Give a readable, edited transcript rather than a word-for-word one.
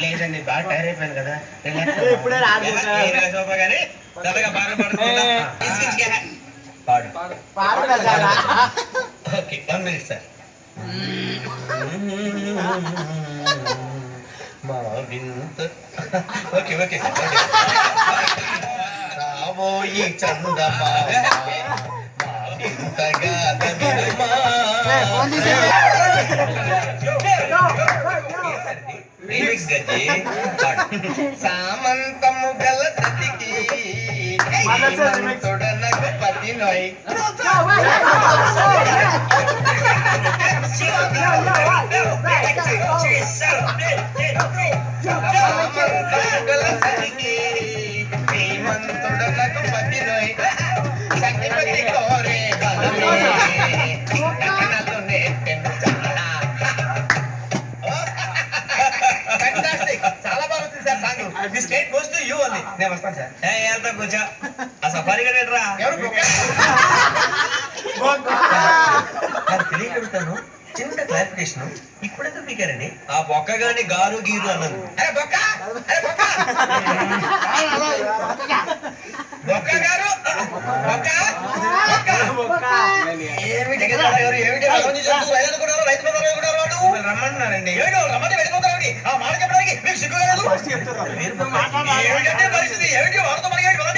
లేదండి బాగా టైర్ అయిపోయింది కదా ఇప్పుడే రాదు కానీ చల్లగా బాగా పడుతుంది. Okay 1 minute sir. మా వింత ఓకే ఓకే సార్ రాబోయి చందమా వింతగా సామంతము గల సతికి తొడనకు పతి నొయ్ శ్రీమంతుడనకు పతి నొయ్ సతిపతి కోరే చాలా బాగుంది sir song. This state goes to you only. నేను వస్తాను సార్. వెళ్తా కూర్చో. ఆ సఫారీ గడేట్రా ఎవరు తెలియగలుగుతాను. చిన్న క్లారిఫికేషన్ ఇప్పుడెందుకు పీకారండి? ఆ బొక్క గాని గారు గీరు అన్నాను. అరే బొక్క అరే బొక్క బొక్క గారు బొక్క ఏమిటి రమ్మన్నారండి. రమ్మని వెళ్ళిపోతారండి. ఆ మాట చెప్పడానికి మీకు సిగ్గు లేదు. పరిస్థితి ఏమిటి వాళ్ళతో మనకి